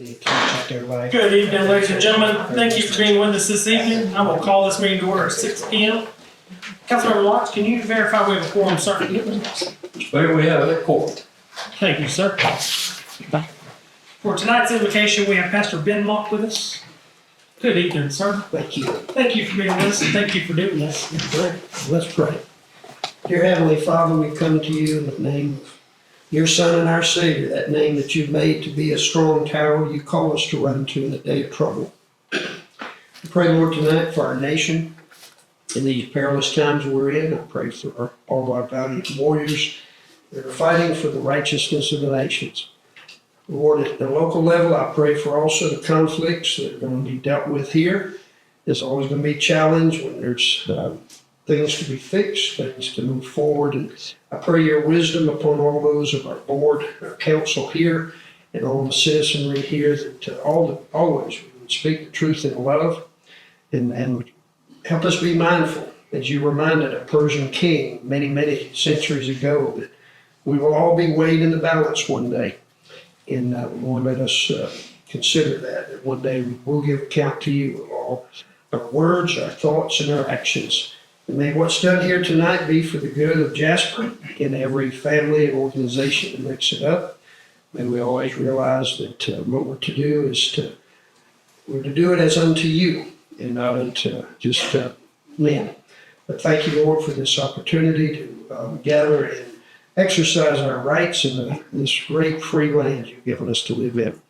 Contact everybody. Good evening, ladies and gentlemen. Thank you for being with us this evening. I will call this meeting to order at 6 p.m. Councilmember Watts, can you verify we have a quorum, sir? There we have it, court. Thank you, sir. For tonight's invocation, we have Pastor Ben Mock with us. Good evening, sir. Thank you. Thank you for being with us, and thank you for doing this. Let's pray. Dear Heavenly Father, we come to you in the name of your Son and our Savior, that name that you've made to be a strong tower you call us to run to in the day of trouble. We pray, Lord, tonight for our nation in these perilous times we're in. I pray for all of our valiant warriors that are fighting for the righteousness of the nations. Lord, at the local level, I pray for also the conflicts that are going to be dealt with here. There's always going to be a challenge when there's things to be fixed, things to move forward. And I pray your wisdom upon all those of our board, our council here, and all the citizenry here, that always we would speak the truth in love and would help us be mindful, as you reminded a Persian king many, many centuries ago, that we will all be weighed in the balance one day. And Lord, let us consider that one day we will give account to you of all our words, our thoughts, and our actions. And may what's done here tonight be for the good of Jasper and every family and organization that makes it up. May we always realize that what we're to do is we're to do it as unto you and not unto just men. But thank you, Lord, for this opportunity to gather and exercise our rights in this great free land you've given us to live in.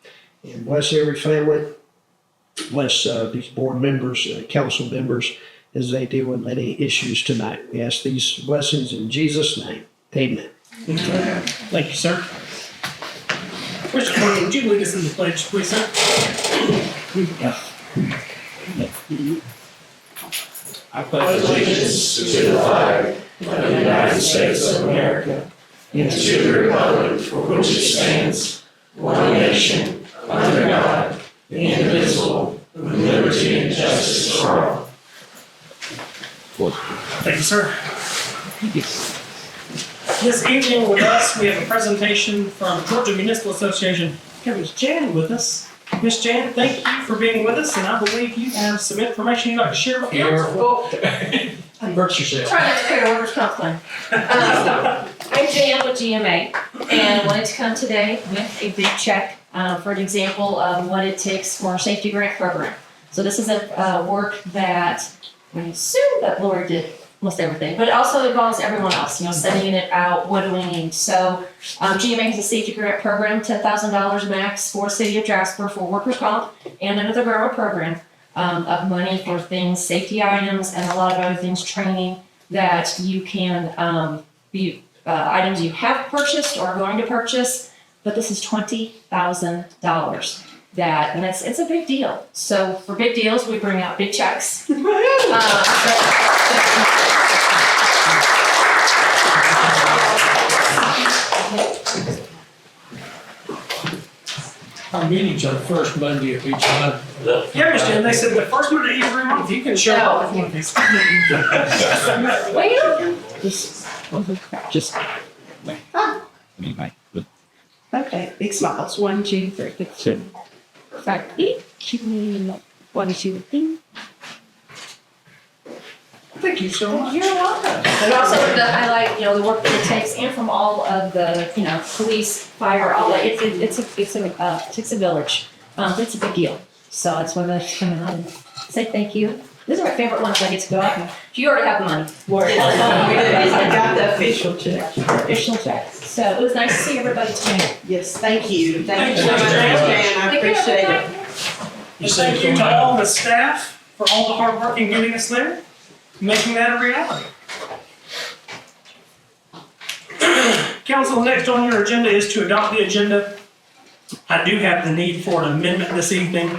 And bless every family. Bless these board members, council members, as they deal with many issues tonight. We ask these blessings in Jesus' name. Amen. Thank you, sir. Mr. Clerk, would you lead us in the pledge, please, sir? I pledge allegiance to the flag of the United States of America and to the republic for which it stands, one nation, under God, indivisible, with liberty and justice for all. Thank you, sir. This evening with us, we have a presentation from Georgia Municipal Association. We have Ms. Jan with us. Ms. Jan, thank you for being with us, and I believe you have some information you'd like to share with council. Convert yourself. Try not to carry workers' comp claim. I'm Jan with GMA, and I wanted to come today with a big check for an example of what it takes for our safety grant program. So this is a work that I assume that Lori did almost everything, but it also involves everyone else, sending it out, what do we need? So GMA has a safety grant program, $10,000 max for City of Jasper for workers' comp and another grant program of money for things, safety items, and a lot of other things, training that you can be items you have purchased or are going to purchase, but this is $20,000. And it's a big deal. So for big deals, we bring out big checks. Our meetings are the first Monday of each month. Yeah, Ms. Jan, they said the first one of every month, you can show up with one of these. Okay, big smiles. 1, 2, 3. Good. Fact, what is your thing? Thank you so much. You're welcome. And also to highlight, the work that it takes, and from all of the, police, fire, all that. It takes a village. It's a big deal. So that's why I'm coming out and say thank you. These are my favorite ones. I get to go out and you already have the money. I got the official check. Official check. So it was nice to see everybody tonight. Yes, thank you. Thank Thank you you, so much, Jan. Jan. I appreciate it. And thank you to all the staff for all the hard work in getting us there, making that a reality. Council, next on your agenda is to adopt the agenda. I do have the need for an amendment this evening.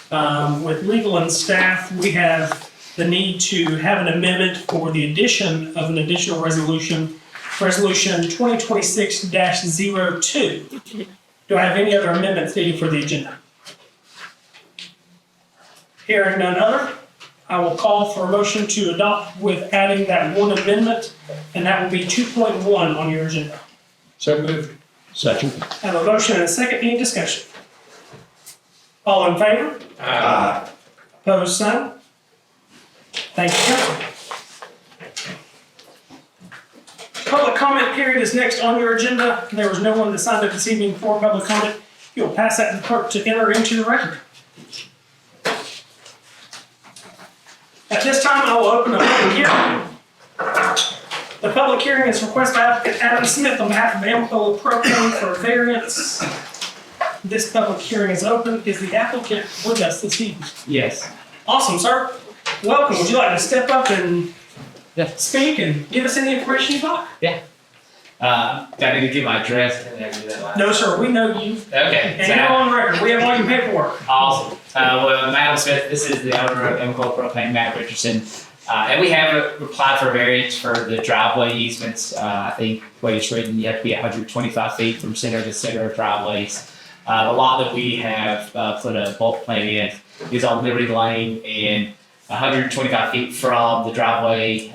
With legal and staff, we have the need to have an amendment for the addition of an additional resolution, Resolution 2026-02. Do I have any other amendments needed for the agenda? Hearing none other, I will call for a motion to adopt with adding that one amendment, and that will be 2.1 on your agenda. So moved. Second. I have a motion and a second. Any discussion? All in favor? Aye. Opposed, same? Thank you, council. Public comment period is next on your agenda. There was no one that signed up this evening for public comment. You'll pass that to the clerk to enter into the record. At this time, I will open the public hearing. The public hearing is requested by applicant Adam Smith on behalf of Amicalola Propane for variance. This public hearing is open. Is the applicant with us this evening? Yes. Awesome, sir. Welcome. Would you like to step up and Yeah. speak and give us any information you'd like? Do I need to give my address? No, sir. We know you. Okay. And you're on record. We have all your paperwork. Awesome. Well, Madam Smith, this is the owner of Amicalola Propane, Matt Richardson. And we have applied for variance for the driveway easements. I think the way it's written, you have to be 125 feet from center to center of driveways. The lot that we have put a bulk plant in is on Liberty Lane and 125 feet from the driveway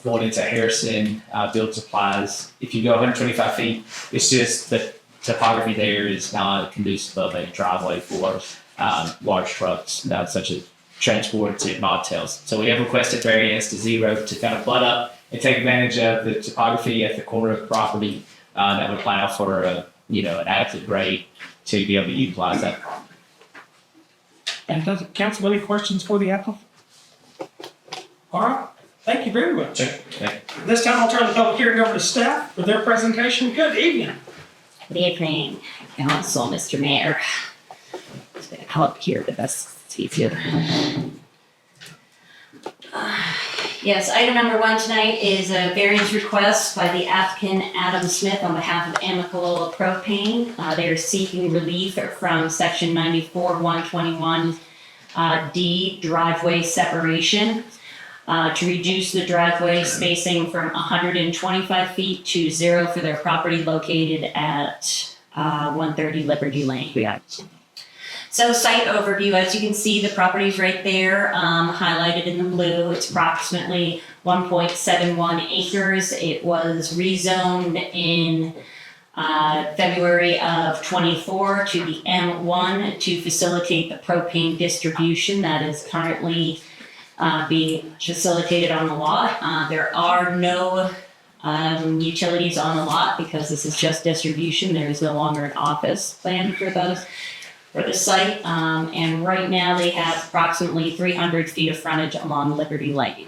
going into Harrison Build Supplies. If you go 125 feet, it's just the topography there is not conducive of a driveway for large trucks, such as transports and motels. So we have requested variance to zero to kind of butt up and take advantage of the topography at the corner of the property that would allow for an adequate grade to be able to utilize that. And does council have any questions for the applicant? All right. Thank you very much. This time I'll turn the public hearing over to staff for their presentation. Good evening. Good evening, Council, Mr. Mayor. Just gonna come up here to best see if you. Yes, item number 1 tonight is a variance request by the applicant Adam Smith on behalf of Amicalola Propane. They are seeking relief from section 94-121 D driveway separation to reduce the driveway spacing from 125 feet to 0 for their property located at 130 Liberty Lane. So site overview, as you can see, the property's right there, highlighted in the blue. It's approximately 1.71 acres. It was rezoned in February of 24 to the M1 to facilitate the propane distribution that is currently being facilitated on the lot. There are no utilities on the lot because this is just distribution. There is no longer an office planned for the site, and right now they have approximately 300 feet of frontage along Liberty Lane.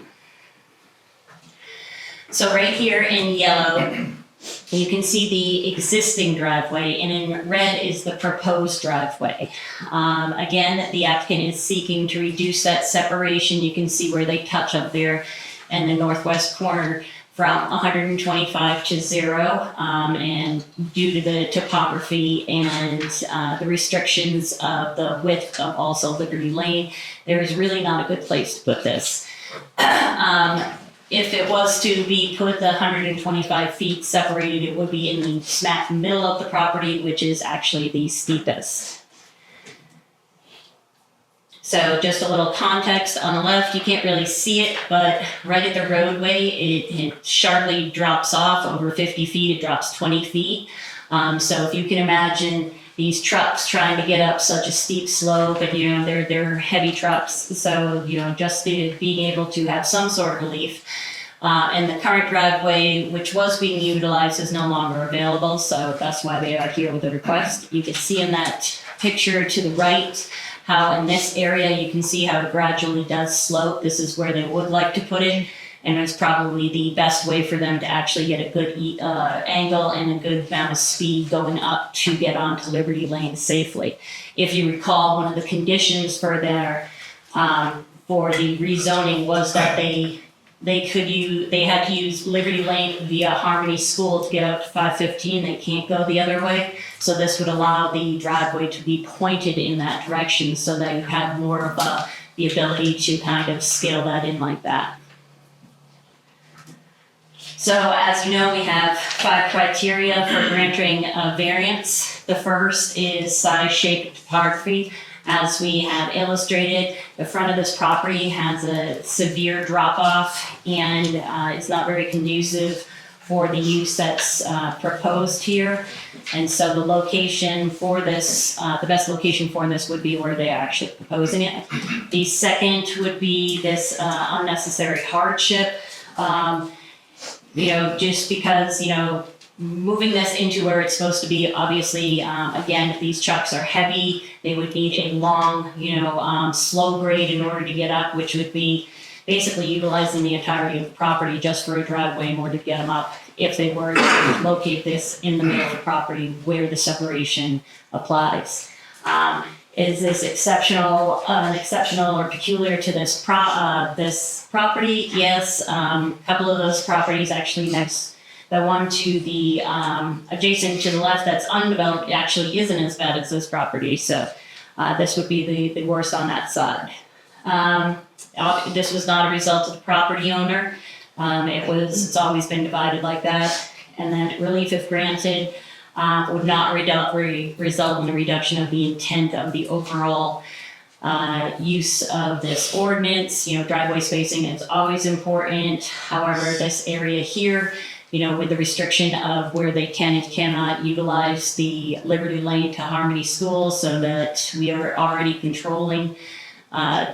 So right here in yellow, you can see the existing driveway, and in red is the proposed driveway. Again, the applicant is seeking to reduce that separation. You can see where they touch up there in the northwest corner from 125 to 0, and due to the topography and the restrictions of the width of also Liberty Lane, there is really not a good place to put this. If it was to be put the 125 feet separated, it would be in the smack middle of the property, which is actually the steepest. So just a little context on the left, you can't really see it, but right at the roadway, it sharply drops off over 50 feet, it drops 20 feet. So if you can imagine these trucks trying to get up such a steep slope, and they're heavy trucks, so just being able to have some sort of relief. And the current driveway, which was being utilized, is no longer available, so that's why they are here with a request. You can see in that picture to the right how in this area you can see how it gradually does slope. This is where they would like to put it, and it's probably the best way for them to actually get a good angle and a good amount of speed going up to get onto Liberty Lane safely. If you recall, one of the conditions for for the rezoning was that they had to use Liberty Lane via Harmony School to get out to 515. They can't go the other way. So this would allow the driveway to be pointed in that direction so that you have more of the ability to kind of scale that in like that. So as you know, we have 5 criteria for granting a variance. The first is size, shape, and topography. As we have illustrated, the front of this property has a severe drop-off and it's not very conducive for the use that's proposed here. And so the location for this, the best location for this would be where they're actually proposing it. The second would be this unnecessary hardship. Just because, moving this into where it's supposed to be, obviously, again, if these trucks are heavy, they would need a long, slow grade in order to get up, which would be basically utilizing the entirety of the property just for a driveway in order to get them up if they were to locate this in the middle of the property where the separation applies. Is this exceptional or peculiar to this property? Yes. A couple of those properties actually next, the one to the adjacent to the left that's undeveloped actually isn't as bad as this property. So this would be the worst on that side. This was not a result of the property owner. It's always been divided like that. And then relief, if granted, would not result in the reduction of the intent of the overall use of this ordinance. Driveway spacing is always important. However, this area here, with the restriction of where they can and cannot utilize the Liberty Lane to Harmony School, so that we are already controlling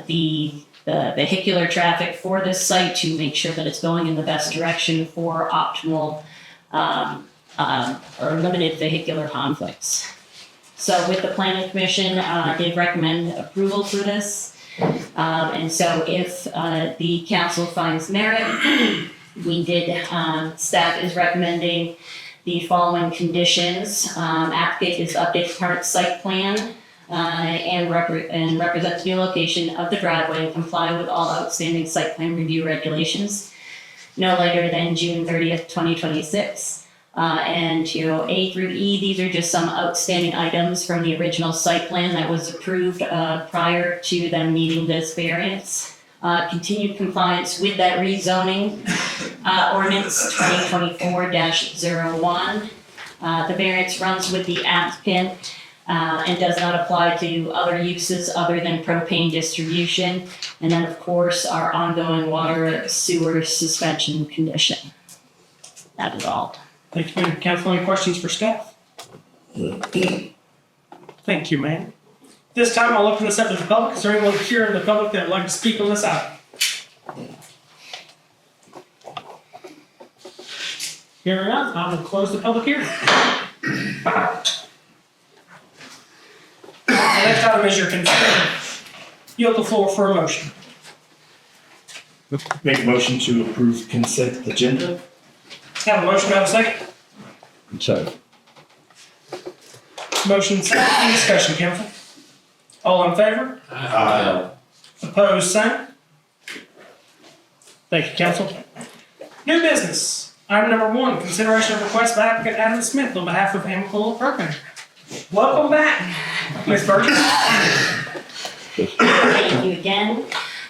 the vehicular traffic for this site to make sure that it's going in the best direction for optimal or limited vehicular conflicts. So with the Planning Commission, did recommend approval for this. And so if the council finds merit, staff is recommending the following conditions. Applicant is update current site plan and represent the location of the driveway and comply with all outstanding site plan review regulations no later than June 30th, 2026. A through E, these are just some outstanding items from the original site plan that was approved prior to them meeting this variance. Continued compliance with that rezoning ordinance 2024-01. The variance runs with the applicant and does not apply to other uses other than propane distribution. And then, of course, our ongoing water sewer suspension condition. That is all. Thank you, Council. Any questions for staff? Thank you, ma'am. This time I'll open this up to the public. Is there anyone here in the public that would like to speak on this item? Hearing none, I will close the public hearing. The next item is your consent. Yield the floor for a motion. Make a motion to approve consent agenda. Have a motion, have a second? So, Motion second, any discussion, council? All in favor? Aye. Opposed, same? Thank you, council. New business. Item number 1, consideration of request by applicant Adam Smith on behalf of Amicalola Propane. Welcome back, Ms. Burgess. Thank you again.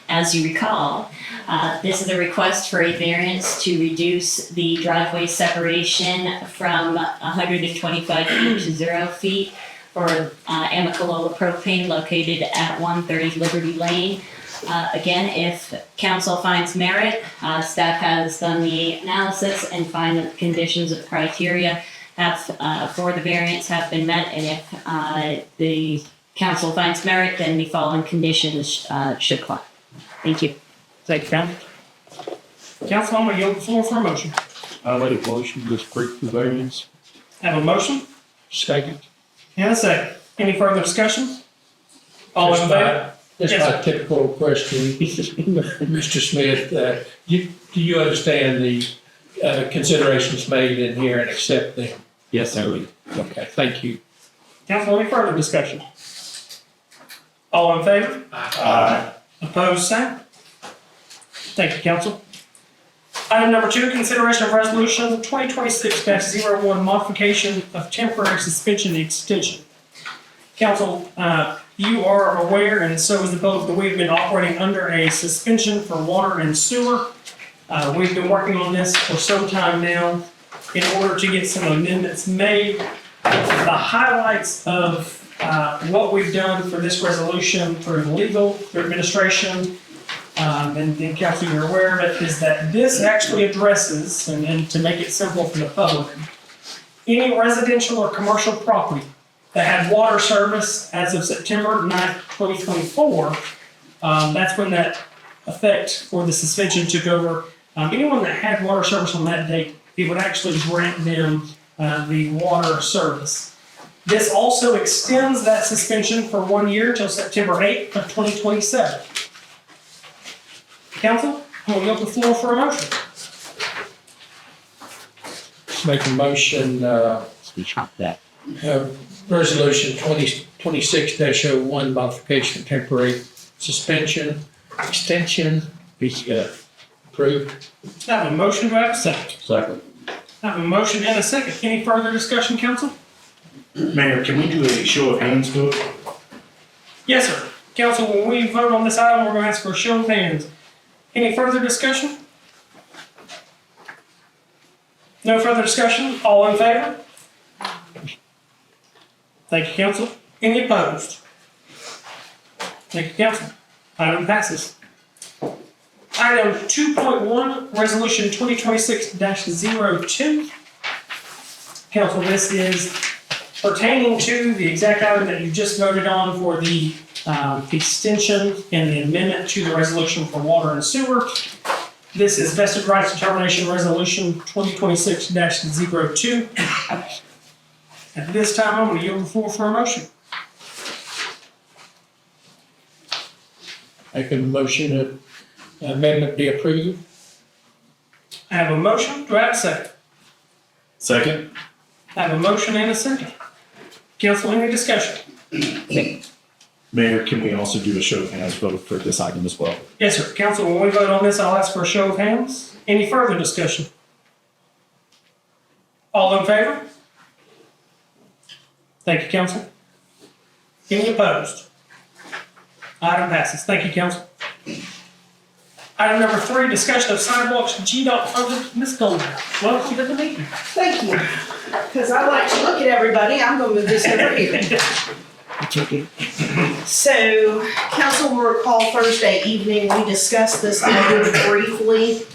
As you recall, this is a request for a variance to reduce the driveway separation from 125 feet to 0 feet for Amicalola Propane located at 130 Liberty Lane. Again, if council finds merit, staff has done the analysis and find that the conditions of criteria for the variance have been met, and if the council finds merit, then the following conditions should apply. Thank you. Thank you, council. Council, I'm going to yield the floor for a motion. I make a motion to approve the variance. Have a motion Second. and a second. Any further discussion? All in favor? Just Yes, my sir. typical question, Mr. Smith, do you understand the considerations made in here and accept them? Yes, sir. Okay, thank you. Council, any further discussion? All in favor? Aye. Opposed, same? Thank you, council. Item number 2, consideration of resolution 2026-01, modification of temporary suspension extension. Council, you are aware, and so is the public, that we've been operating under a suspension for water and sewer. We've been working on this for some time now in order to get some amendments made. The highlights of what we've done for this resolution through legal, through administration, and council, you're aware of it, is that this actually addresses, and to make it simple for the public, any residential or commercial property that had water service as of September 9th, 2024, that's when that effect for the suspension took over. Anyone that had water service on that date, it would actually grant them the water service. This also extends that suspension for 1 year till September 8th of 2027. Council, I'm going to open the floor for a motion. Make a motion, resolution 2026-01, modification, temporary suspension, extension, be approved. I have a motion, do I have a second? Second. I have a motion and a second. Any further discussion, council? Mayor, can we do a show of hands to it? Yes, sir. Council, when we vote on this item, we're going to ask for a show of hands. Any further discussion? No further discussion? All in favor? Thank you, council. Any opposed? Thank you, council. Item passes. Item 2.1, resolution 2026-02. Council, this is pertaining to the exact item that you just voted on for the extension and the amendment to the resolution for water and sewer. This is vested rights determination resolution 2026-02. At this time, I'm going to yield the floor for a motion. Make a motion that amendment be approved. I have a motion. Do I have a second? Second. I have a motion and a second. Council, any discussion? Mayor, can we also do a show of hands vote for this item as well? Yes, sir. Council, when we vote on this, I'll ask for a show of hands. Any further discussion? All in favor? Thank you, council. Any opposed? Item passes. Thank you, council. Item number 3, discussion of sidewalks GDOT project. Ms. Goldberg, welcome to the meeting. Thank you. Because I like to look at everybody, I'm going to move this over here. So, council will recall Thursday evening, we discussed this item briefly.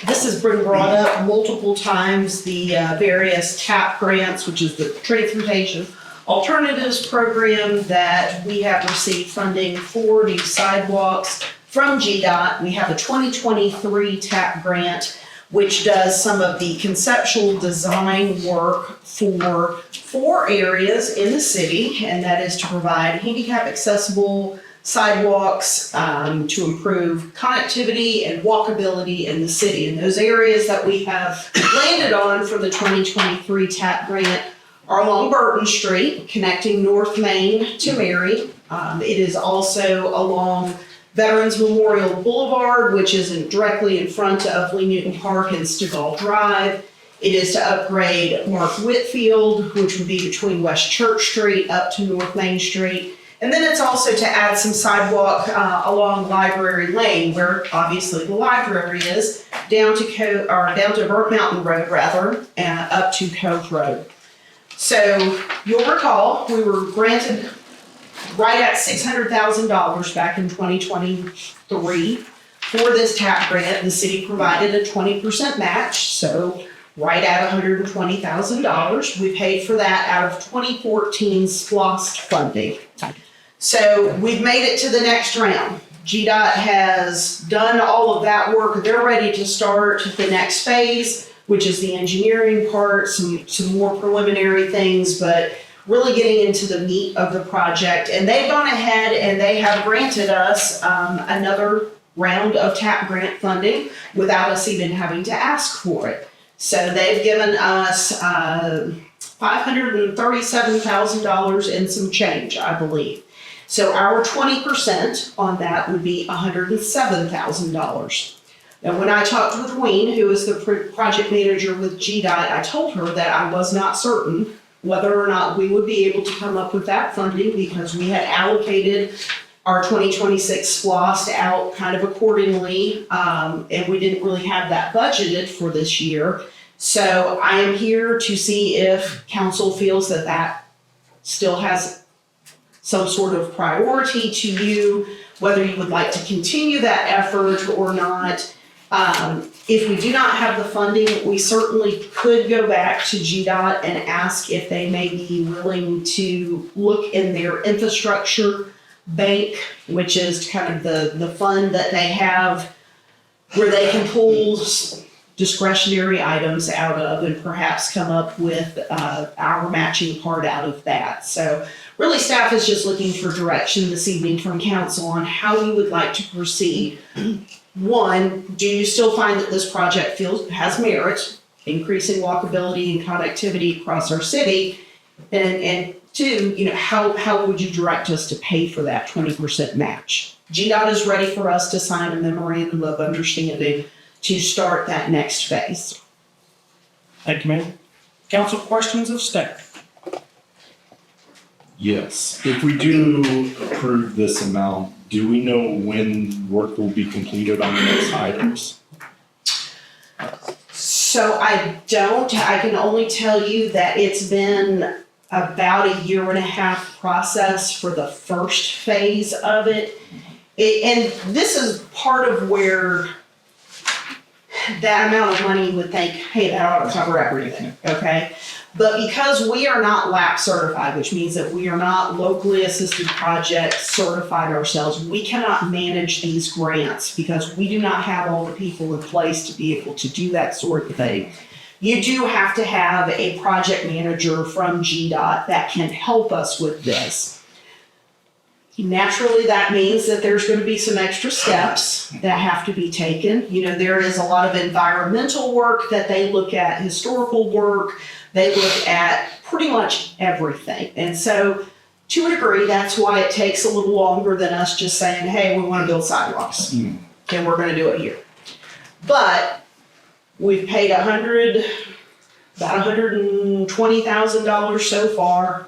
This has been brought up multiple times, the various TAP grants, which is the Transportation Alternatives Program that we have received funding for these sidewalks from GDOT. We have a 2023 TAP grant, which does some of the conceptual design work for 4 areas in the city, and that is to provide handicap accessible sidewalks to improve connectivity and walkability in the city. And those areas that we have landed on for the 2023 TAP grant are along Burton Street, connecting North Main to Mary. It is also along Veterans Memorial Boulevard, which is directly in front of Lee Newton Park and Stigall Drive. It is to upgrade Mark Whitfield, which would be between West Church Street up to North Main Street. And then it's also to add some sidewalk along Library Lane, where obviously the library is, down to Burnt Mountain Road up to Cove Road. So you'll recall we were granted right at $600,000 back in 2023 for this TAP grant. The city provided a 20% match, so right at $120,000. We paid for that out of 2014 SPLOST funding. So we've made it to the next round. GDOT has done all of that work. They're ready to start the next phase, which is the engineering part, some more preliminary things, but really getting into the meat of the project. And they've gone ahead and they have granted us another round of TAP grant funding without us even having to ask for it. So they've given us $537,000 and some change, I believe. So our 20% on that would be $107,000. Now, when I talked with Ween, who is the project manager with GDOT, I told her that I was not certain whether or not we would be able to come up with that funding because we had allocated our 2026 SPLOST out kind of accordingly, and we didn't really have that budgeted for this year. So I am here to see if council feels that that still has some sort of priority to you, whether you would like to continue that effort or not. If we do not have the funding, we certainly could go back to GDOT and ask if they may be willing to look in their infrastructure bank, which is kind of the fund that they have where they can pull discretionary items out of and perhaps come up with our matching part out of that. So really, staff is just looking for direction this evening from council on how you would like to proceed. One, do you still find that this project has merit, increasing walkability and connectivity across our city? And two, how would you direct us to pay for that 20% match? GDOT is ready for us to sign a memorandum of understanding to start that next phase. Thank you, ma'am. Council, questions of staff? Yes. If we do approve this amount, do we know when work will be completed on the next items? So I don't. I can only tell you that it's been about a 1.5 year process for the first phase of it. And this is part of where that amount of money you would think, hey, that ought to cover everything, okay? But because we are not LAP certified, which means that we are not locally assisted project certified ourselves, we cannot manage these grants because we do not have all the people in place to be able to do that sort of thing. You do have to have a project manager from GDOT that can help us with this. Naturally, that means that there's going to be some extra steps that have to be taken. There is a lot of environmental work that they look at, historical work. They look at pretty much everything. And so, to a degree, that's why it takes a little longer than us just saying, hey, we want to build sidewalks. And we're going to do it here. But we've paid about $120,000 so far.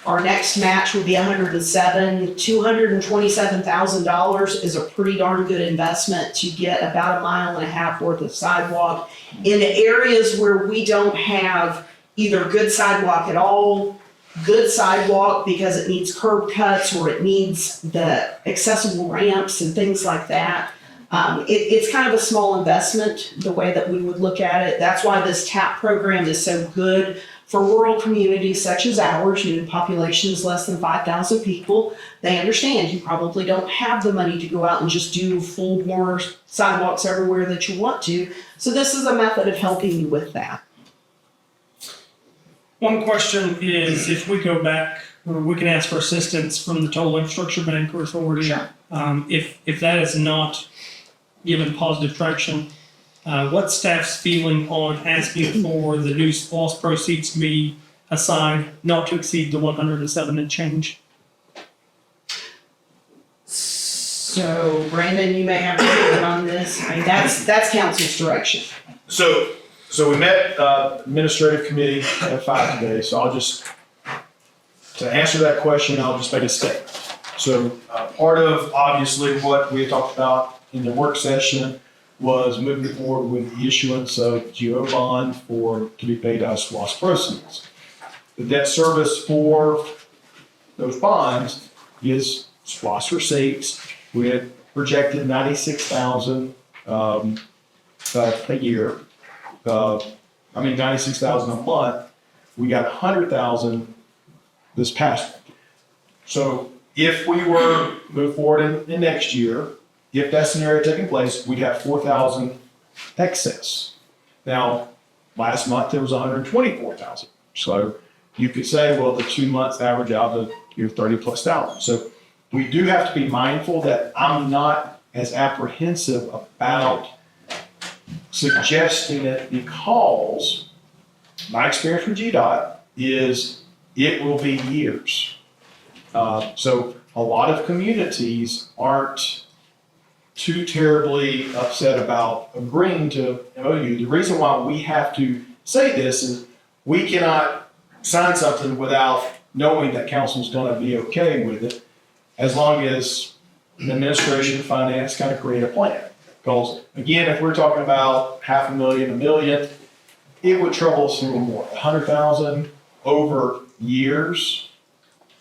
Our next match would be $107,000. $227,000 is a pretty darn good investment to get about 1.5 miles worth of sidewalk in areas where we don't have either good sidewalk at all, good sidewalk because it needs curb cuts or it needs the accessible ramps and things like that. It's kind of a small investment the way that we would look at it. That's why this TAP program is so good for rural communities such as ours. The population is less than 5,000 people. They understand you probably don't have the money to go out and just do full bore sidewalks everywhere that you want to. So this is a method of helping you with that. One question is, if we go back, we can ask for assistance from the Total Infrastructure Bank or Authority. Sure. If that is not given positive traction, what's staff's feeling on asking for the new SPOS proceeds to be assigned not to exceed the 107 and change? So Brandon, you may have to comment on this. I mean, that's council's direction. So we met administrative committee at 5 today, so to answer that question, I'll just make a statement. So part of obviously what we had talked about in the work session was moving forward with the issuance of GO bond to be paid out of SPOS proceeds. The debt service for those bonds is SPOS receipts. We had projected $96,000 a year. $96,000 a month. We got $100,000 this past year. So if we were to move forward in next year, if that scenario taking place, we'd have $4,000 excess. Now, last month it was $124,000. So you could say, well, the 2 months average out of your $30,000+. So we do have to be mindful that I'm not as apprehensive about suggesting it because my experience from GDOT is it will be years. So a lot of communities aren't too terribly upset about agreeing to MOU. The reason why we have to say this is we cannot sign something without knowing that council's going to be okay with it, as long as administration and finance kind of create a plan. Because again, if we're talking about $500,000, $1 million, it would trouble us a little more. $100,000 over years,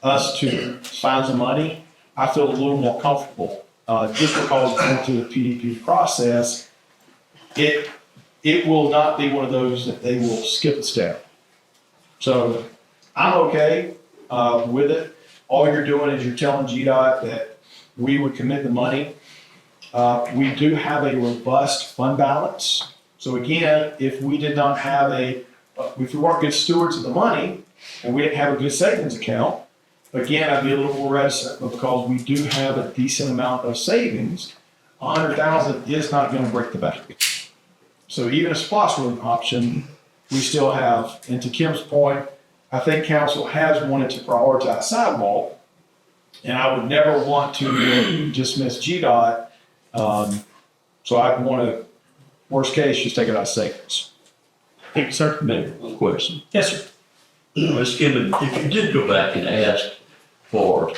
us to find the money, I feel a little more comfortable. Just because going through the PDP process, it will not be one of those that they will skip a step. So I'm okay with it. All you're doing is you're telling GDOT that we would commit the money. We do have a robust fund balance. So again, if we did not have if we weren't good stewards of the money and we didn't have a good savings account, again, I'd be a little more reticent, but because we do have a decent amount of savings, $100,000 is not going to break the bank. So even a SPOS was an option, we still have, and to Kim's point, I think council has wanted to prioritize sidewalk, and I would never want to dismiss GDOT. So I'd want to, worst case, just take it out of savings. Thank you, sir. Mayor, one question. Yes, sir. Ms. Gibbon, if you did go back and ask for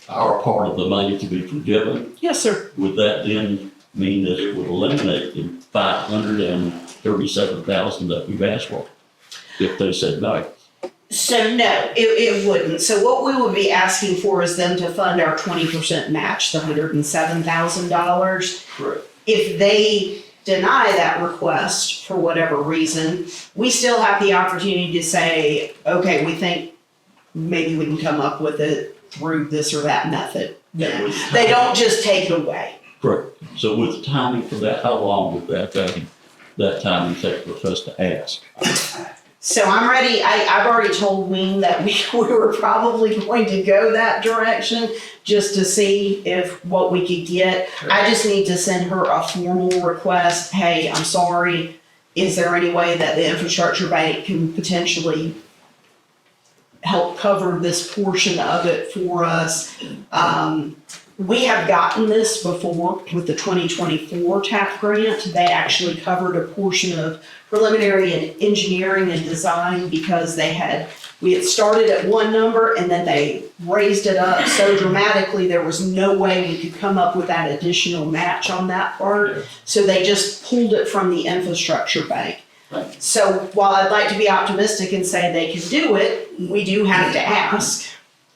our part of the money to be forgiven, Yes, sir. would that then mean that it would eliminate the $537,000 that we've asked for? If they said no. So no, it wouldn't. So what we would be asking for is them to fund our 20% match, the $107,000. Correct. If they deny that request for whatever reason, we still have the opportunity to say, okay, we think maybe we can come up with it through this or that method. They don't just take it away. Correct. So with timing for that, how long would that timing take for us to ask? So I'm ready. I've already told Wing that we were probably going to go that direction just to see what we could get. I just need to send her a formal request. Hey, I'm sorry. Is there any way that the infrastructure bank can potentially help cover this portion of it for us? We have gotten this before with the 2024 TAP grant. They actually covered a portion of preliminary and engineering and design because we had started at one number and then they raised it up so dramatically there was no way we could come up with that additional match on that part. So they just pulled it from the infrastructure bank. Right. So while I'd like to be optimistic and say they can do it, we do have to ask.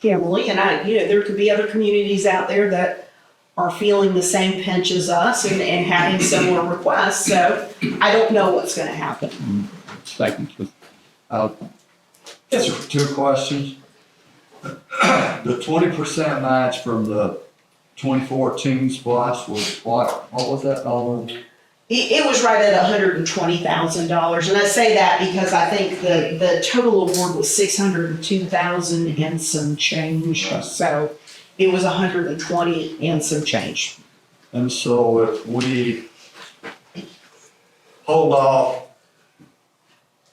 Emily, and there could be other communities out there that are feeling the same pinch as us and having similar requests. So I don't know what's going to happen. Thank you. Yes, sir. 2 questions. The 20% match from the 2014 splash was what was that dollar? It was right at $120,000, and I say that because I think the total award was $602,000 and some change. So it was $120 and some change. And so if we hold off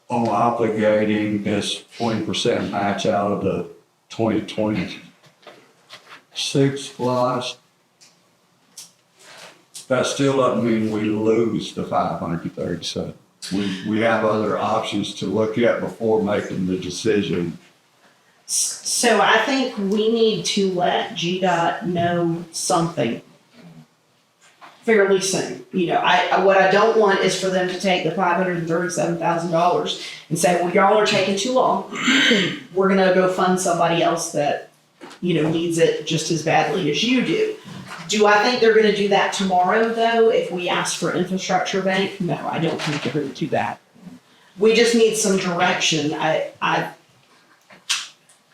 on obligating this 20% match out of the 2026 splash, that still doesn't mean we lose the 537. We have other options to look at before making the decision. So I think we need to let GDOT know something fairly soon. What I don't want is for them to take the $537,000 and say, well, y'all are taking too long. We're gonna go fund somebody else that, needs it just as badly as you do. Do I think they're gonna do that tomorrow, though, if we ask for infrastructure bank? No, I don't think they're gonna do that. We just need some direction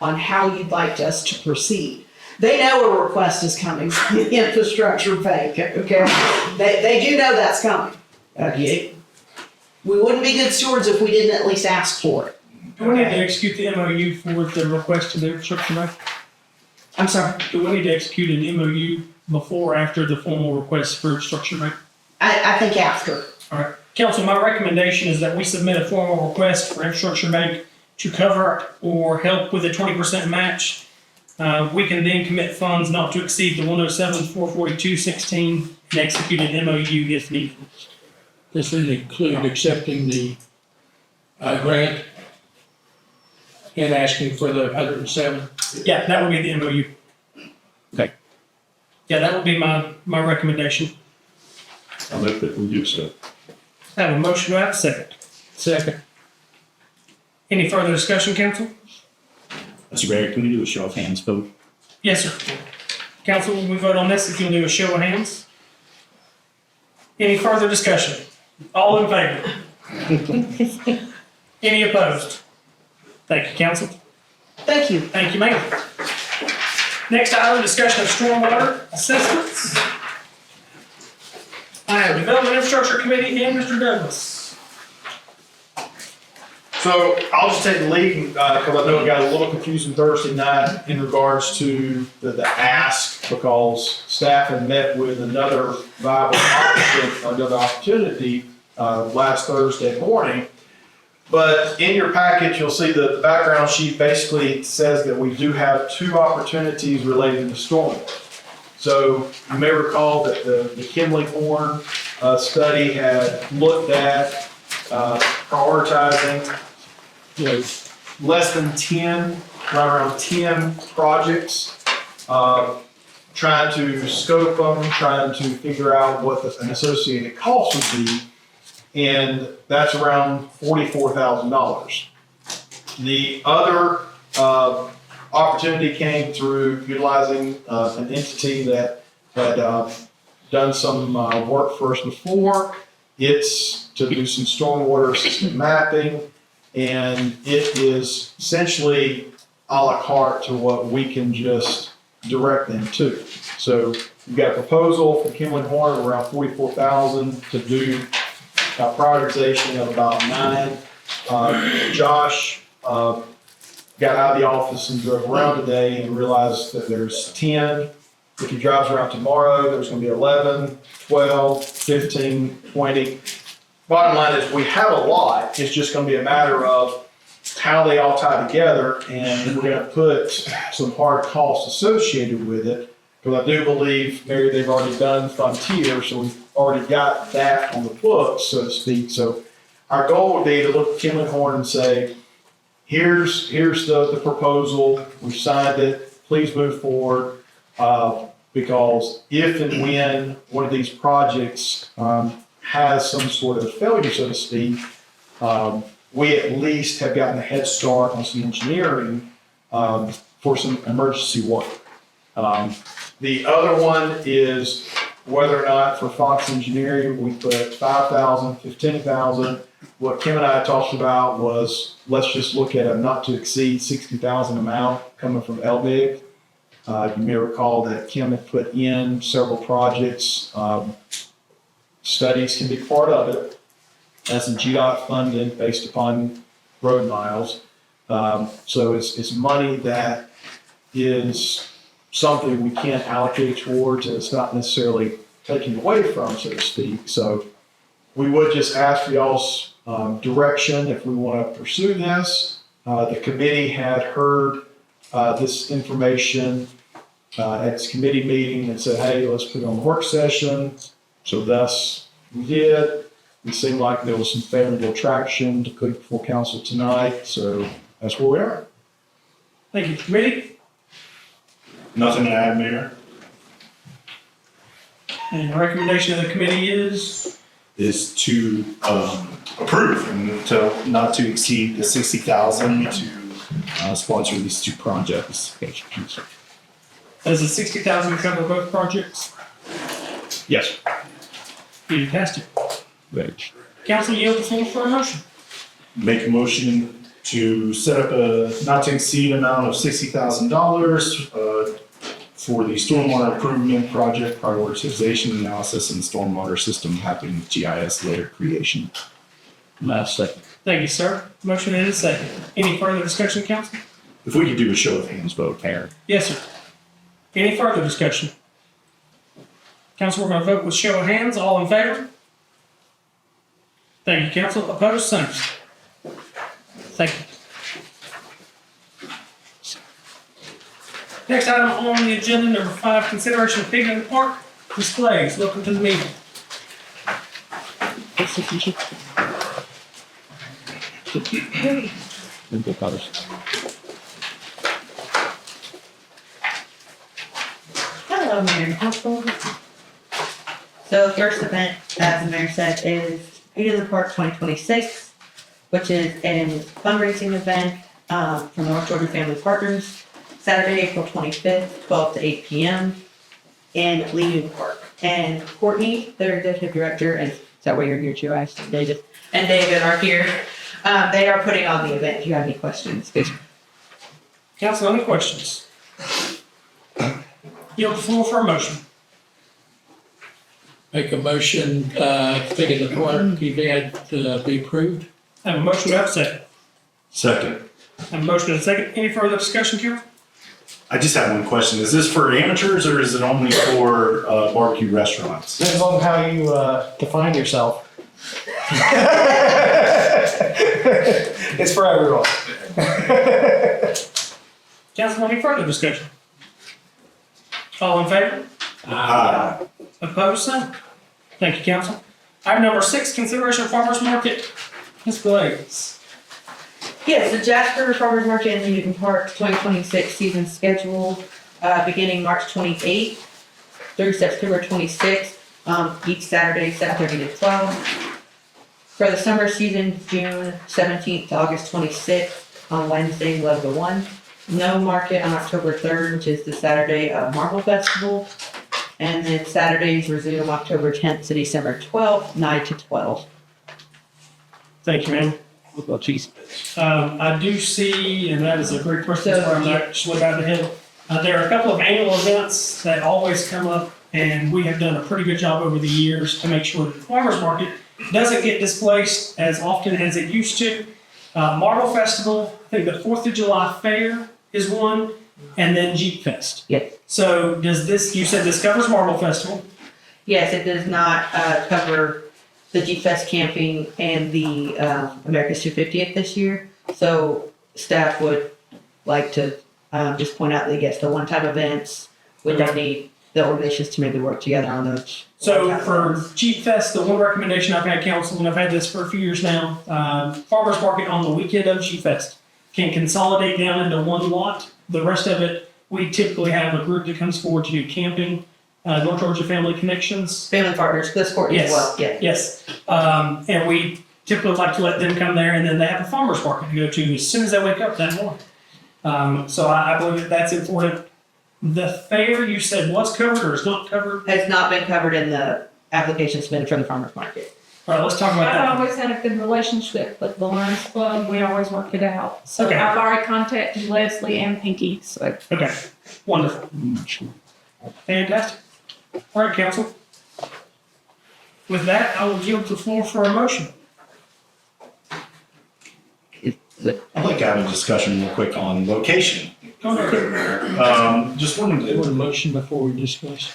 on how you'd like us to proceed. They know a request is coming from the infrastructure bank, okay? They do know that's coming. Okay. We wouldn't be good stewards if we didn't at least ask for it. Do we need to execute the MOU for the request to the infrastructure bank? I'm sorry. Do we need to execute an MOU before or after the formal request for infrastructure bank? I think after. All right. Council, my recommendation is that we submit a formal request for infrastructure bank to cover or help with a 20% match. We can then commit funds not to exceed the 107-442-16 and execute an MOU if needed. This would include accepting the grant and asking for the 107. Yeah, that would be the MOU. Okay. Yeah, that would be my recommendation. I move that we do so. I have a motion, do I have a second? Second. Any further discussion, council? Mr. Barry, can we do a show of hands vote? Yes, sir. Council, when we vote on this, if you'll do a show of hands. Any further discussion? All in favor? Any opposed? Thank you, council. Thank you. Thank you, ma'am. Next item, discussion of stormwater assessments. I have Development Infrastructure Committee and Mr. Douglas. So I'll just take the lead, because I know it got a little confusing Thursday night in regards to the ask, because staff had met with another viable applicant, another opportunity, last Thursday morning. But in your package, you'll see the background sheet basically says that we do have two opportunities related to stormwater. So you may recall that the Kimley-Horn study had looked at prioritizing, less than 10, right around 10 projects, trying to scope them, trying to figure out what an associated cost would be. And that's around $44,000. The other opportunity came through utilizing an entity that had done some work for us before. It's to do some stormwater system mapping, and it is essentially a la carte to what we can just direct them to. So we've got a proposal from Kimley-Horn around $44,000 to do prioritization of about 9. Josh got out of the office and drove around today and realized that there's 10. If he drives around tomorrow, there's going to be 11, 12, 15, 20. Bottom line is we have a lot. It's just going to be a matter of how they all tie together, and we're going to put some hard costs associated with it. Because I do believe, Mary, they've already done Frontier, so we've already got that on the books, so to speak. So our goal would be to look at Kimley-Horn and say, here's the proposal, we've signed it, please move forward. Because if and when one of these projects has some sort of failure, so to speak, we at least have gotten a head start on some engineering for some emergency work. The other one is whether or not for Fox Engineering, we put 5,000, 15,000. What Kim and I talked about was, let's just look at a not to exceed 60,000 amount coming from LBIG. You may recall that Kim had put in several projects. Studies can be part of it. That's some GDOT funding based upon road miles. So it's money that is something we can't allocate towards, and it's not necessarily taken away from, so to speak. So we would just ask for y'all's direction if we want to pursue this. The committee had heard this information at its committee meeting and said, hey, let's put it on the work session. So thus we did. It seemed like there was some favorable traction to put it before council tonight. So that's where we are. Thank you, committee. Nothing to add, Mayor. And the recommendation of the committee is? Is to approve and to not to exceed the 60,000 to sponsor these two projects. Does the 60,000 cover both projects? Yes. Fantastic. Council yield the floor for a motion. Make a motion to set up a not to exceed amount of $60,000 for the stormwater improvement project prioritization analysis and stormwater system mapping GIS layer creation. Last second. Thank you, sir. Motion and a second. Any further discussion, council? If we could do a show of hands vote, Mayor. Yes, sir. Any further discussion? Council, we're going to vote with show of hands. All in favor? Thank you, council. Opposed? Same. Thank you. Next item on the agenda, number 5, consideration of picnic in the park displays. Welcome to the meeting. Hello, Mayor and Council. So first event, as the mayor said, is Eat in the Park 2026, which is a fundraising event from North Georgia Family Partners, Saturday, April 25th, 12 to 8 p.m. in Leaving Park. And Courtney, their executive director, and is that why you're here too, actually, David? And David are here. They are putting on the event. Do you have any questions? Council, any questions? You have the floor for a motion. Make a motion, thinking the park event be approved. I have a motion, do I have a second? Second. I have a motion and a second. Any further discussion, Karen? I just have one question. Is this for amateurs or is it only for barbecue restaurants? Depends on how you define yourself. It's for everyone. Council, any further discussion? All in favor? Opposed, same. Thank you, council. Item number 6, consideration of farmer's market. Ms. Blades. Yes, the Jasper Farmers Market in Newton Park 2026 season scheduled beginning March 28th through September 26th, each Saturday, 7:30 to 12. For the summer season, June 17th to August 26th, on Wednesday, 11 to 1. No market on October 3rd, which is the Saturday of Marble Festival. And then Saturdays resume October 10th to December 12th, 9 to 12. Thank you, ma'am. Well, geez. I do see, and that is a great question, so I'm not just without the head. There are a couple of annual events that always come up, and we have done a pretty good job over the years to make sure that the farmer's market doesn't get displaced as often as it used to. Marble Festival, I think the 4th of July Fair is one, and then Jeep Fest. Yes. So does this, you said this covers Marble Festival? Yes, it does not cover the Jeep Fest camping and the America's 250th this year. So staff would like to just point out that yes, the one-time events, we don't need the organizations to maybe work together on those. So for Jeep Fest, the one recommendation I've had, council, and I've had this for a few years now, farmer's market on the weekend of Jeep Fest can consolidate down into one lot. The rest of it, we typically have a group that comes forward to do camping, North Georgia Family Connections. Family Partners, this Courtney as well, yeah. Yes. And we typically like to let them come there, and then they have a farmer's market to go to as soon as they wake up that morning. So I believe that that's important. The fair, you said, was covered or is not covered? Has not been covered in the application submitted from the farmer's market. All right, let's talk about I've that. always had a good relationship with the Lions Club. We always work it out. So Okay. I've already contacted Leslie and Pinky, so. Okay, wonderful. Fantastic. All right, council. With that, I will yield the floor for a motion. I'd like to have a discussion real quick on location. Go ahead. Just wanted Do you want a to, motion before we discuss?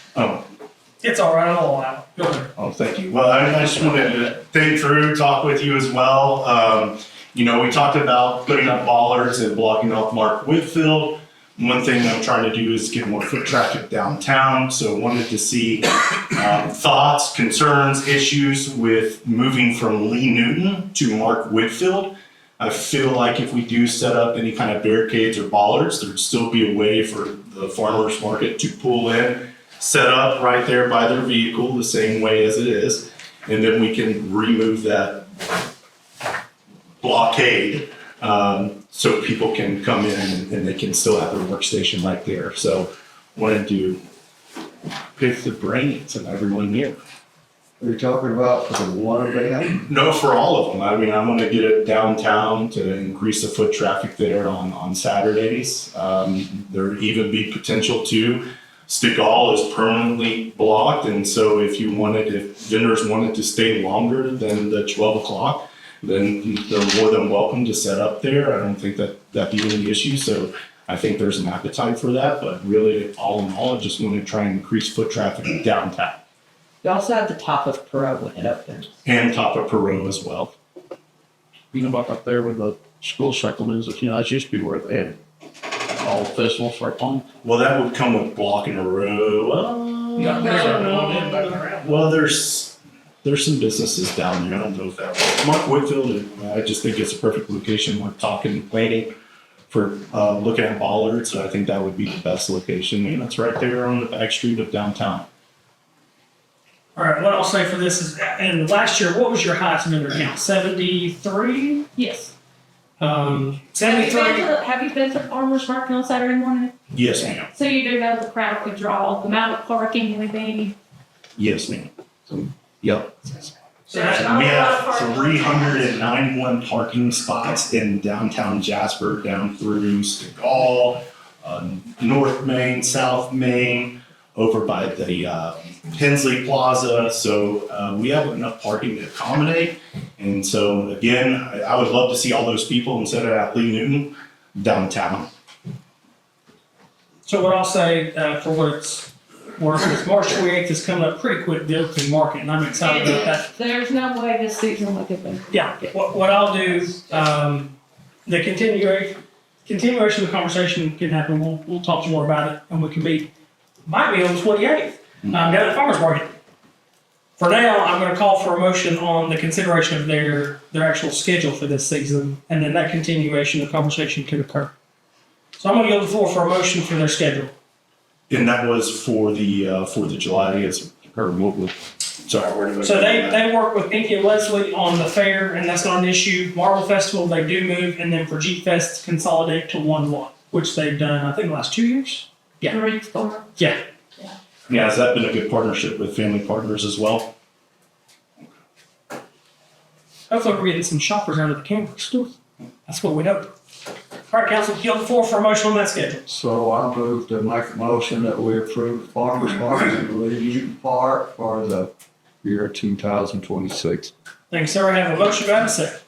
It's all right, I'll allow it. Go ahead. thank you. Well, I just wanted to think through, talk with you as well. We talked about putting up bollards and blocking off Mark Whitfield. One thing I'm trying to do is get more foot traffic downtown, so wanted to see thoughts, concerns, issues with moving from Lee Newton to Mark Whitfield. I feel like if we do set up any kind of barricades or bollards, there'd still be a way for the farmer's market to pull in, set up right there by their vehicle the same way as it is, and then we can remove that blockade so people can come in and they can still have their workstation right there. So wanted to pick the brains of everyone here. Are you talking about for the one event? No, for all of them. I mean, I'm gonna get it downtown to increase the foot traffic there on Saturdays. There even be potential to Stigall is permanently blocked, and so if vendors wanted to stay longer than the 12 o'clock, then they're more than welcome to set up there. I don't think that'd be any issue. So I think there's an appetite for that, but really, all in all, I just want to try and increase foot traffic downtown. We also have the top of Perot when it opens. And top of Perot as well. You know, up there where the school cycle is, that used to be where they had all festivals right on. Well, that would come with blocking a road. Well, there's some businesses down there. I don't know if that. Mark Whitfield, I just think it's a perfect location. We're waiting for looking at bollards. So I think that would be the best location. And it's right there on the back street of downtown. All right, what I'll say for this is, and last year, what was your highest vendor count? 73? Yes. 73. Have you been to the farmer's market on Saturday morning? Yes, ma'am. So you do know the crowd would draw, the amount of parking and everything. Yes, ma'am. Yep. So that- We have 391 parking spots in downtown Jasper, down through Stegall, North Main, South Main, over by the Hensley Plaza. So we have enough parking to accommodate. And so again, I would love to see all those people instead of at Lee Newton downtown. So what I'll say, for what it's worth, is March 28th is coming up pretty quick, the opening market, and I'm excited about that. There's no way this season will get better. Yeah, what I'll do, the continuation of the conversation can happen. We'll talk more about it, and we can might be on the 28th, down at the farmer's market. For now, I'm gonna call for a motion on the consideration of their actual schedule for this season, and then that continuation of conversation can occur. So I'm gonna yield the floor for a motion for their schedule. And that was for the July, is, or what was, sorry, where did I? So they work with Pinky and Leslie on the fair, and that's not an issue. Marble Festival, they do move, and then for Jeep Fest, consolidate to one lot, which they've done, I think, the last 2 years. Yeah. 3, 4. Yeah. Yeah, has that been a good partnership with family partners as well? Hopefully we're getting some shoppers out of the campus too. That's what we hope. All right, council, yield the floor for a motion on that schedule. So I move to make a motion that we approve the farmer's market in Lee Newton Park for the year 2026. Thanks, sir. We have a motion. Do I have a second?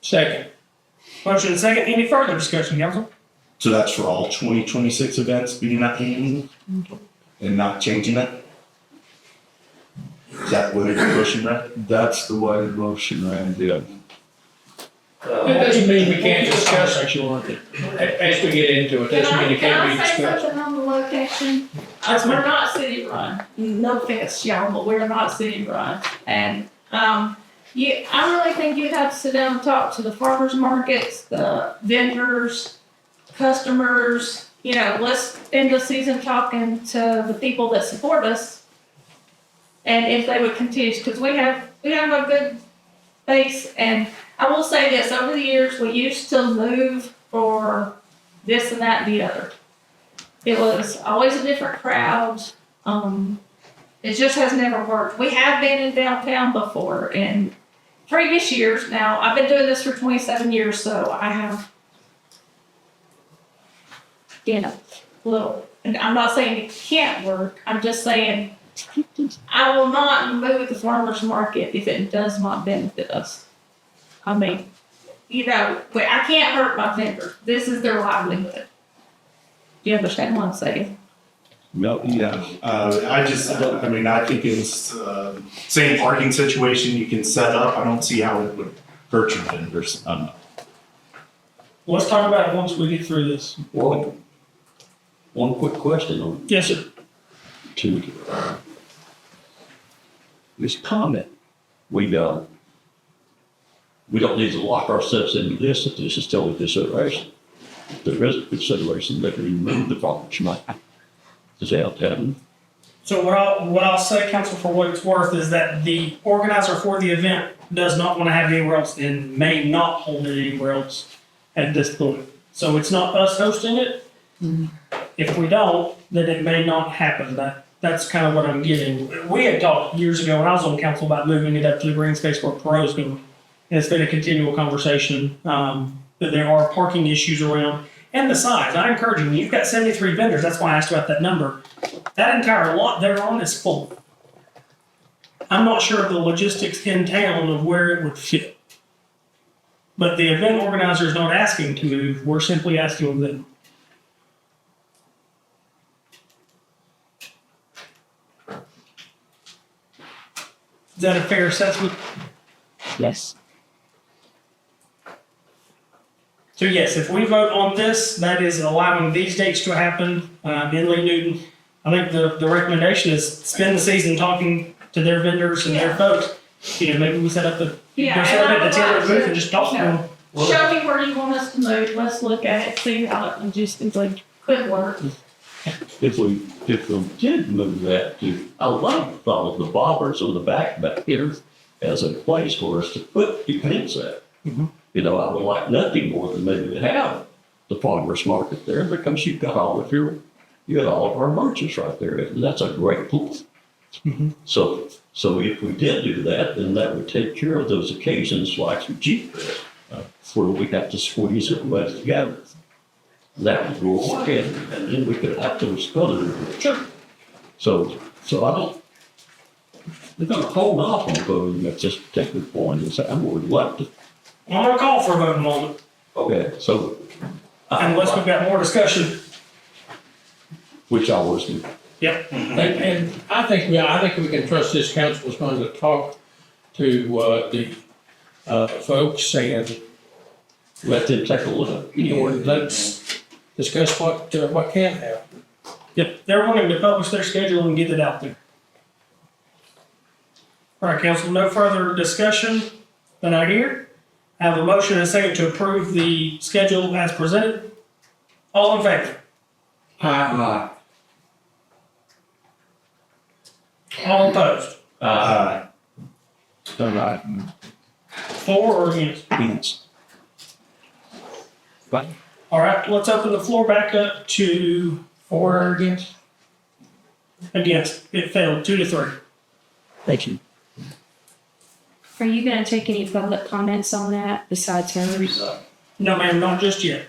Second. Motion and second. Any further discussion, council? So that's for all 2026 events being at Hamilton and not changing it? Is that what it's pushing, right? That's the way the motion ran, yeah. It doesn't mean we can't discuss it as we get into it. Doesn't mean it can't be Can I say discussed. something on the location? Yes, ma'am. We're not city run. No offense, y'all, but we're not city run. And, I really think you'd have to sit down and talk to the farmers markets, the vendors, customers, let's end the season talking to the people that support us. And if they would continue, because we have a good base. And I will say this, over the years, we used to move for this and that and the other. It was always a different crowd. It just has never worked. We have been in downtown before in previous years. Now, I've been doing this for 27 years, so I have, and I'm not saying it can't work. I'm just saying I will not move the farmer's market if it does not benefit us. I mean, I can't hurt my vendors. This is their livelihood. Do you understand what I'm saying? No, yeah. I think it's same parking situation you can set up. I don't see how it would hurt your vendors. Let's talk about it once we get through this. Well, one quick question on Yes, sir. to this comment. We don't need to lock ourselves into this if this is still a consideration. There is a consideration that we remove the farmer's market. Is that happening? So what I'll say, council, for what it's worth, is that the organizer for the event does not want to have it anywhere else and may not hold it anywhere else at this point. So it's not us hosting it. If we don't, then it may not happen. That's kind of what I'm getting. We had talked years ago when I was on council about moving it up to the green space where Pero's going. And it's been a continual conversation that there are parking issues around. And the size, I encourage you, you've got 73 vendors, that's why I asked about that number. That entire lot they're on is full. I'm not sure of the logistics in town of where it would fit. But the event organizer is not asking to move, we're simply asking them. Is that a fair assessment? Yes. So yes, if we vote on this, that is allowing these dates to happen in Lee Newton. I think the recommendation is spend the season talking to their vendors and their folks. Maybe we set up at the Taylor booth and just talk to them. Show me where you want us to move. Let's look at it, see how it logistically could work. If we did move that to, I love thought of the bobbers on the back here as a place for us to put events at. You know, I would like nothing more than maybe to have the farmer's market there because you got all of our merchants right there. And that's a great place. So if we did do that, then that would take care of those occasions like the Jeep, where we have to squeeze it wet together. That would go away, and then we could have those other. Sure. So I don't, they're gonna hold off on voting at this particular point, and say, I'm going to let the. I'm gonna call for a vote in a moment, Okay, so. unless we've got more discussion. Which I was doing. Yep. And I think we can trust this council is going to talk to, the, folks and Let them take a look. let's discuss what can happen. Yep, they're wanting to publish their schedule and get it out there. All right, council, no further discussion than I hear. I have a motion and a second to approve the schedule as presented. All in favor? Aye. All opposed? Aye. All right. For or against? Against. All right, let's open the floor back up to For or against? against. It failed 2-3. Thank you. Are you gonna take any public comments on that besides hers? No, ma'am, not just yet.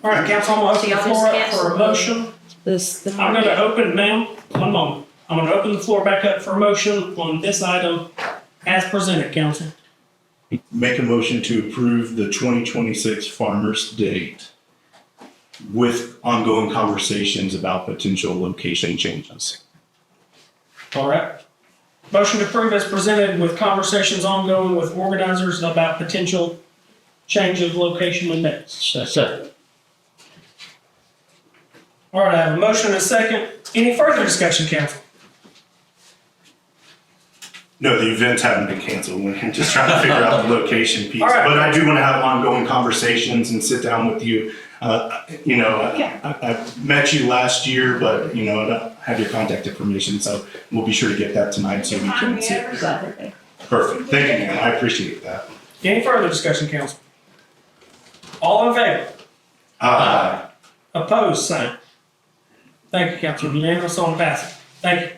All right, council, I'm gonna open the floor up for a motion. I'm gonna open, ma'am, one moment. I'm gonna open the floor back up for a motion on this item as presented, council. Make a motion to approve the 2026 farmer's date with ongoing conversations about potential location changes. All right. Motion to approve as presented with conversations ongoing with organizers about potential change of location and dates. Second. All right, I have a motion and a second. Any further discussion, council? No, the events haven't been canceled. We're just trying to figure out the location piece. All right. But I do want to have ongoing conversations and sit down with you. I've met you last year, but, I don't have your contact information, so we'll be sure to get that tonight so we can see. Perfect. Thank you, ma'am. I appreciate that. Any further discussion, council? All in favor? Aye. Opposed, same. Thank you, council. Unanimous on passing. Thank you.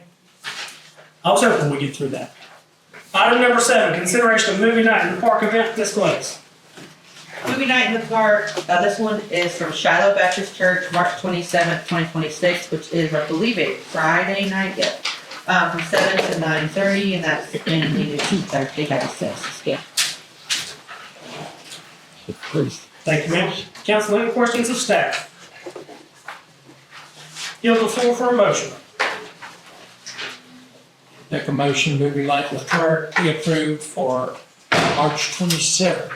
I was hoping we get through that. Item number 7, consideration of movie night in the park event displays. Movie night in the park, this one is from Shiloh Baptist Church, March 27th, 2026, which is, I believe, a Friday night, from 7 to 9:30, and that's in the Thursday, yeah. Thank you, ma'am. Council, any questions of staff? Yield the floor for a motion. Make a motion, movie night in the park be approved for March 27th.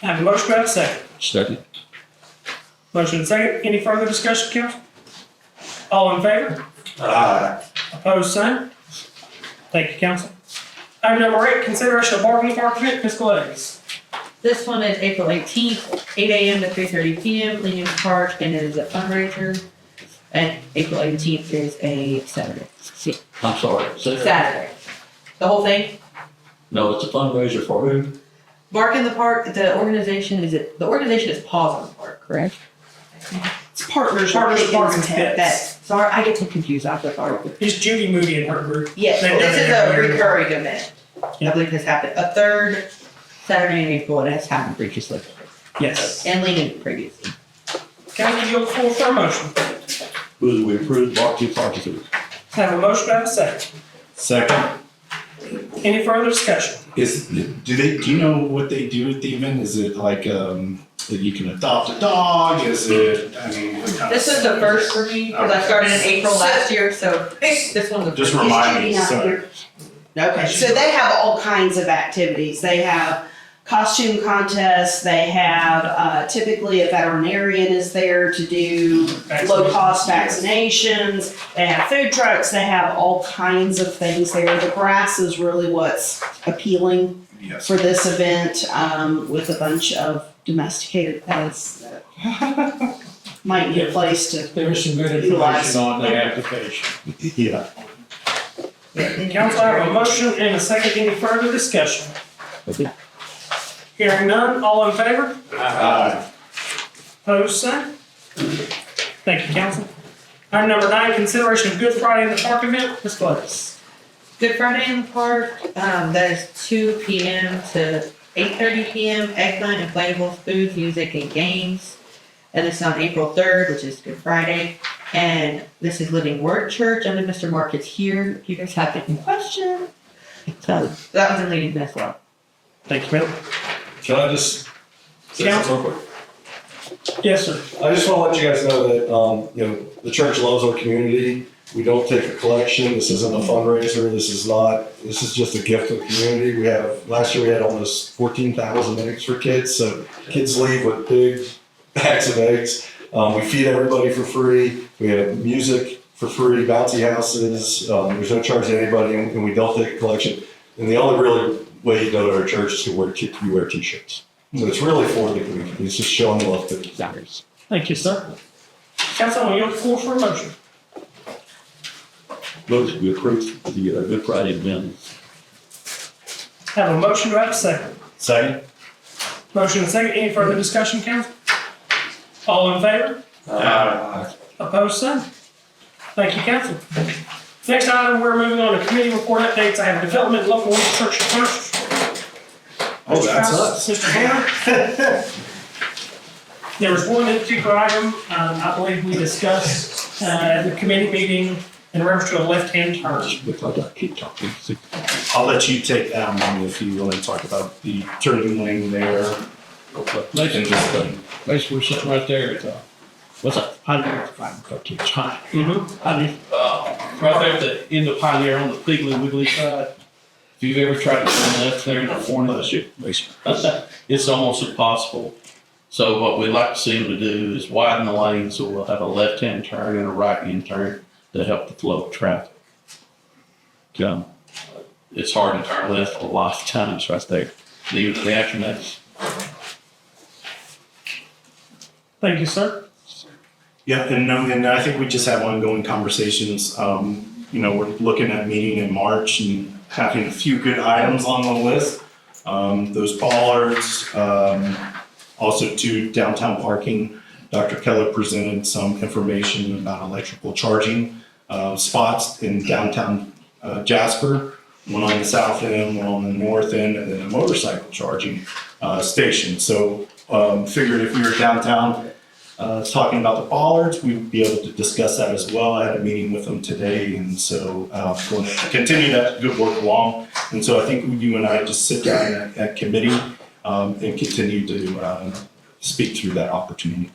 I have a motion, I have a second. Second. Motion and second. Any further discussion, council? All in favor? Aye. Opposed, same. Thank you, council. Item number 8, consideration of bargaining park event displays. This one is April 18th, 8 a.m. to 3:30 p.m., Lincoln Park, and it is a fundraiser. And April 18th is a Saturday. I'm sorry. Saturday. The whole thing? No, it's a fundraiser for who? Bark in the Park, the organization is Paws in the Park, correct? It's partners. Partners Parking That, sorry, I get so confused after sorry. It's Judy Moody and her group. Yes, They've done this it is every a year. recurring event. I believe this happened a third Saturday in April, and it has happened previously. Yes. And Lincoln previously. Council, yield the floor for a motion. Will we approve Barkley Park event? Have a motion, I have a second. Second. Any further discussion? Do you know what they do at the event? Is it like, that you can adopt a dog? Is it, what kind This of- is the first for me, because I started in April last year, so this one's the Just first. remind me, Judy not sorry. here? Okay, so they have all kinds of activities. They have costume contests, they have, typically a veterinarian is there to do low-cost vaccinations, they have food trucks, they have all kinds of things there. The grass is really what's appealing Yes. for this event, with a bunch of domesticated pets that might need a place to. There was some good information on the application. Yeah. Council, I have a motion and a second. Any further discussion? Hearing none, all in favor? Aye. Opposed, same. Thank you, council. Item number 9, consideration of Good Friday in the Park event. Ms. Gladys. Good Friday in the Park, that is 2 p.m. to 8:30 p.m. Egg night, inflatable food, music, and games. And this is on April 3rd, which is Good Friday. And this is Living Word Church. I know Mr. Mark is here. If you guys have any questions. So that was in leading as well. Thank you, ma'am. Can I just say something real quick? Yes, sir. I just want to let you guys know that, the church loves our community. We don't take a collection. This isn't a fundraiser. This is just a gift to the community. Last year we had almost 14,000 eggs for kids. So kids leave with big bags of eggs. We feed everybody for free. We have music for free, bouncy houses. There's no charge to anybody, and we don't take a collection. And the only really way you go to our church is to wear t-shirts. So it's really for the community. It's just showing love to the desires. Thank you, sir. Council, on your floor for a motion. Motion to approve the Good Friday event. Have a motion, do I have a second? Second. Motion and second. Any further discussion, council? All in favor? Aye. Opposed, same. Thank you, council. Next item, we're moving on to committee report updates. I have development local infrastructure first. Oh, that's Mr. us. Mr. Hannah. There was one particular item, I believe we discussed at the committee meeting in reference to a left-hand turn. Because I keep talking. I'll let you take that one if you want to talk about the turning lane there. Basically, we're sitting right there at, what's that, Pioneer, time. Right there at the end of Pioneer on the Piggly Wiggly side. If you've ever tried to turn left there in the corner, it's almost impossible. So what we'd like to see them to do is widen the lane so we'll have a left-hand turn and a right-hand turn to help the flow of traffic. It's hard to turn left a lot of times right there. The action is. Thank you, sir. Yeah, and I think we just have ongoing conversations. We're looking at meeting in March and having a few good items on the list. Those bollards, also to downtown parking. Dr. Keller presented some information about electrical charging spots in downtown Jasper, one on the south end, one on the north end, and then a motorcycle charging station. So figured if we were downtown talking about the bollards, we'd be able to discuss that as well. I had a meeting with them today, and so going to continue that good work along. And so I think you and I just sit down at committee and continue to speak through that opportunity.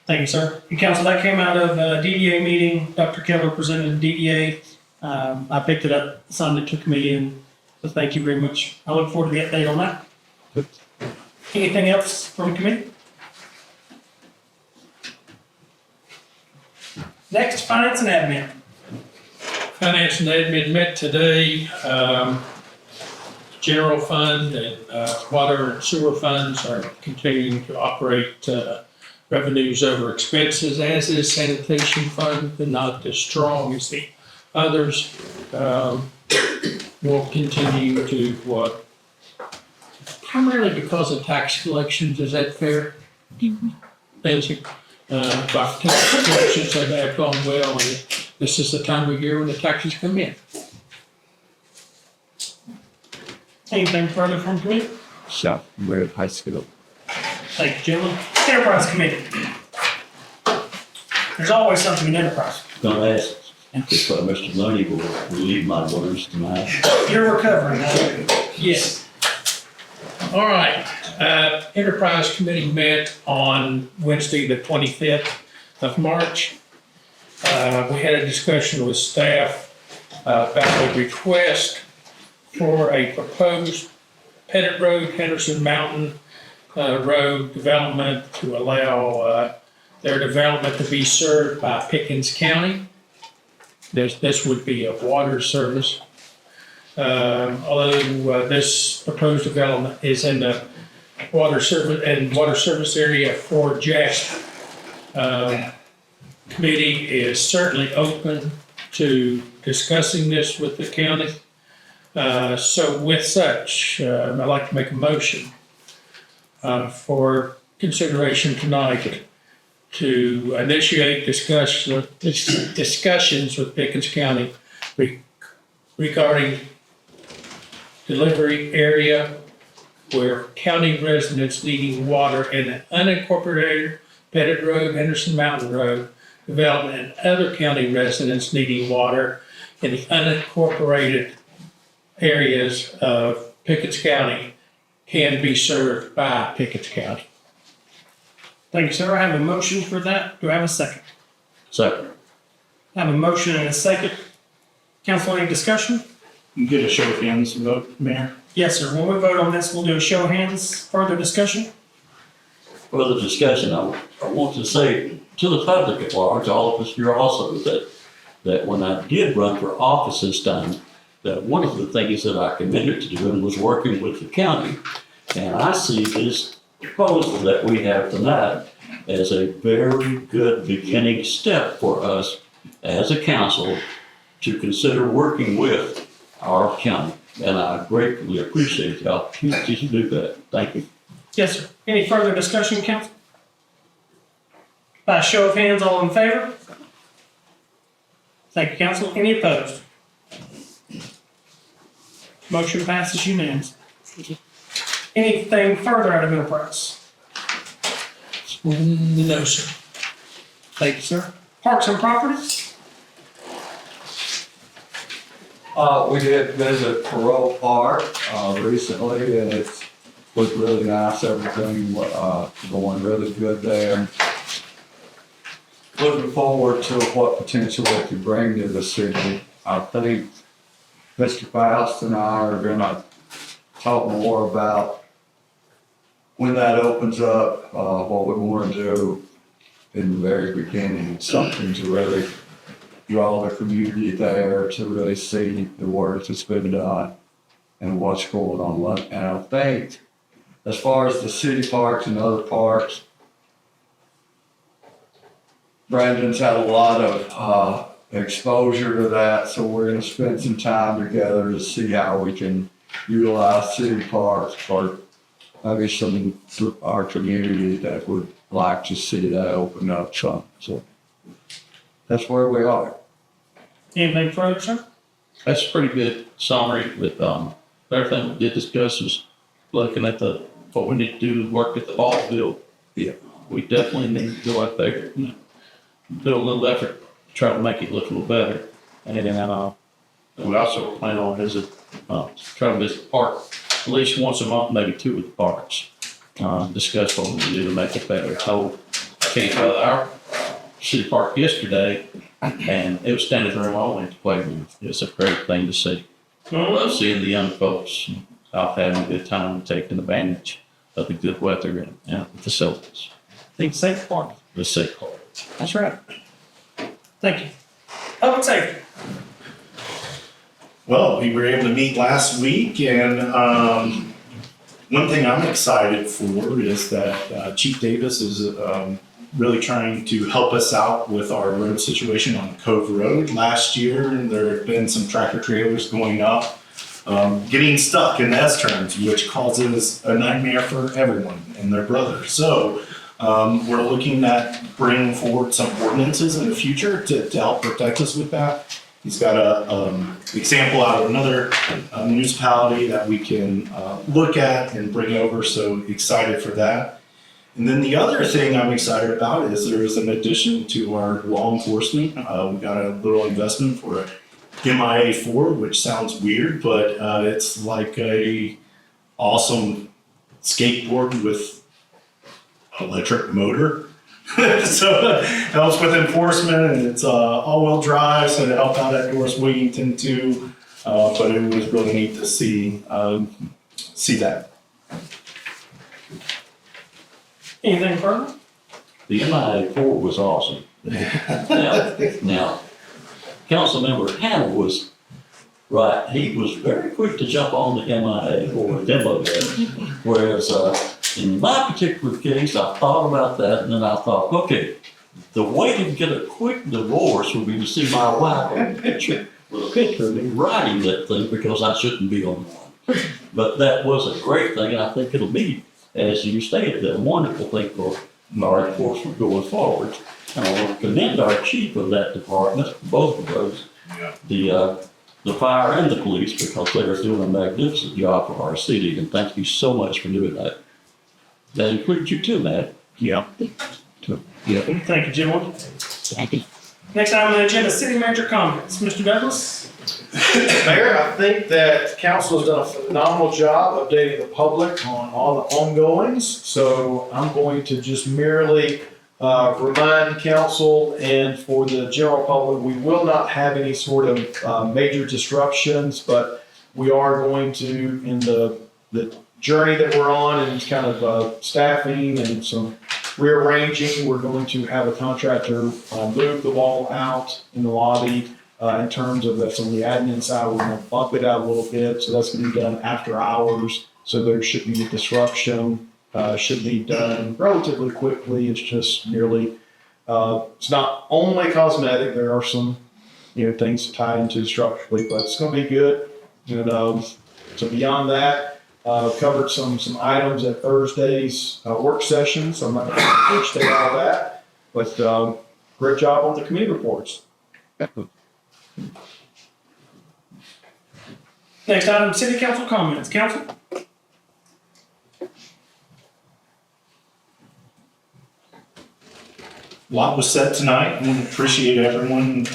Thank you, sir. And council, that came out of a DDA meeting. Dr. Keller presented the DDA. I picked it up, signed it to committee, and so thank you very much. I look forward to the update on that. Anything else from committee? Next, finance and admin. Finance and admin met today. General fund and water and sewer funds are continuing to operate revenues over expenses, as is sanitation fund, but not as strong as the others. Will continue to primarily because of tax collections. Is that fair? Nancy? By tax collections that have gone well, and this is the time of year when the taxes come in. Anything further from committee? South, we're at high school. Thank you, gentlemen. Enterprise committee. There's always something in enterprise. Gonna ask if Mr. Loney will relieve my words tonight. You're recovering, huh? Yes. All right. Enterprise committee met on Wednesday, the 25th of March. We had a discussion with staff about a request for a proposed Pettit Road, Henderson Mountain Road development to allow their development to be served by Pickens County. This would be a water service. Although this proposed development is in the water service area for Jasper. Committee is certainly open to discussing this with the county. So with such, I'd like to make a motion for consideration tonight to initiate discussions with Pickens County regarding delivery area where county residents needing water in an unincorporated Pettit Road, Henderson Mountain Road development, and other county residents needing water in the unincorporated areas of Pickens County can be served by Pickens County. Thank you, sir. I have a motion for that. Do I have a second? Second. I have a motion and a second. Council, any discussion? You get a show of hands vote, Mayor? Yes, sir. When we vote on this, we'll do a show of hands. Further discussion? Further discussion, I want to say to the public at large, all of us here also, that when I did run for office this time, that one of the things that I committed to doing was working with the county. And I see this proposal that we have tonight as a very good beginning step for us as a council to consider working with our county. And I greatly appreciate the opportunity to do that. Thank you. Yes, sir. Any further discussion, council? By a show of hands, all in favor? Thank you, council. Any opposed? Motion passes unanimously. Anything further out of enterprise? No, sir. Thank you, sir. Parks and properties? We did visit Parole Park, recently, and it was really nice, everything, going really good there. Looking forward to what potential it could bring to the city. I think Mr. Faust and I are gonna talk more about when that opens up, what we wanna do in the very beginning, something to really draw the community there to really see the work that's been done and what's going on. And I think as far as the city parks and other parks, Brandon's had a lot of exposure to that, so we're gonna spend some time together to see how we can utilize city parks for maybe some of our community that would like to see that open up some. So that's where we are. Anything further, sir? That's a pretty good summary with, everything we did discuss was looking at what we need to do to work at the ball field. Yeah. We definitely need to go out there and do a little effort to try to make it look a little better. And then, we also plan on try to visit the park at least once a month, maybe two of the parks. Discuss what we can do to make it better. So I came to our city park yesterday, and it was standing room only to play with. It's a great thing to see. I love seeing the young folks out having a good time and taking advantage of the good weather and the facilities. Think safe park. The safe park. That's right. Thank you. Public safety. Well, we were able to meet last week, and one thing I'm excited for is that Chief Davis is really trying to help us out with our road situation on Cove Road. Last year, there have been some tractor trailers going up, getting stuck in the S-turns, which causes a nightmare for everyone and their brother. So we're looking at bringing forward some ordinances in the future to help protect us with that. He's got a example out of another municipality that we can look at and bring over, so excited for that. And then the other thing I'm excited about is there is an addition to our law enforcement. We got a little investment for a MIA4, which sounds weird, but it's like a awesome skateboard with electric motor. So it helps with enforcement, and it's all-wheel drive, so to help out at North Williamson too. But it was really neat to see that. Anything further? The MIA4 was awesome. Now, Councilmember Hannah was right. He was very quick to jump on the MIA4 demo day, whereas in my particular case, I thought about that, and then I thought, okay, the way to get a quick divorce would be to see my wife on the picture with a picture of me riding that thing because I shouldn't be on one. But that was a great thing, and I think it'll be, as you stated, a wonderful thing for our enforcement going forward. I want to commend our chief of that department, both of those, the fire and the police, because they are doing a magnificent job for our city, and thank you so much for doing that. That includes you too, Matt. Yeah. Yeah. Thank you, gentlemen. Thank you. Next item on the agenda, city manager comments. Mr. Douglas? Mayor, I think that council has done a phenomenal job updating the public on all the ongoings. So I'm going to just merely remind council and for the general public, we will not have any sort of major disruptions, but we are going to, in the journey that we're on and kind of staffing and some rearranging, we're going to have a contractor move the wall out in the lobby. In terms of that's on the admin side, we're going to bump it out a little bit. So that's going to be done after hours. So there shouldn't be a disruption. Should be done relatively quickly. It's just merely, it's not only cosmetic. There are some, things to tie into structurally, but it's going to be good. And so beyond that, covered some items at Thursday's work session. So I'm not going to state all that, but great job on the committee reports. Next item, city council comments. Council? A lot was said tonight, and appreciate everyone.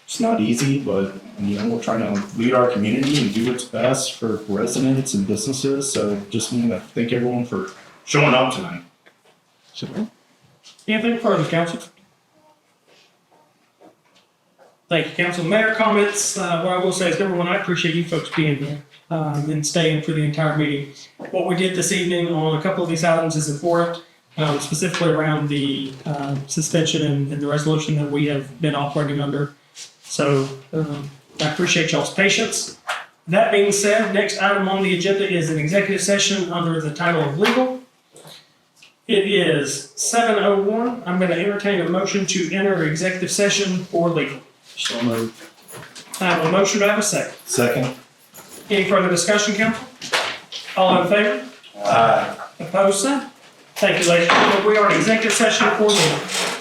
It's not easy, but we're trying to lead our community and do what's best for residents and businesses. So just want to thank everyone for showing up tonight. Anything further, council? Thank you, council. Mayor comments. What I will say is, number one, I appreciate you folks being here and staying for the entire meeting. What we did this evening on a couple of these items is important, specifically around the suspension and the resolution that we have been operating under. So I appreciate y'all's patience. That being said, next item on the agenda is an executive session under the title of legal. It is 7:01. I'm going to entertain a motion to enter executive session for legal. So moved. I have a motion. Do I have a second? Second. Any further discussion, council? All in favor? Aye. Opposed, sir? Thank you, ladies and gentlemen. We are in executive session for legal.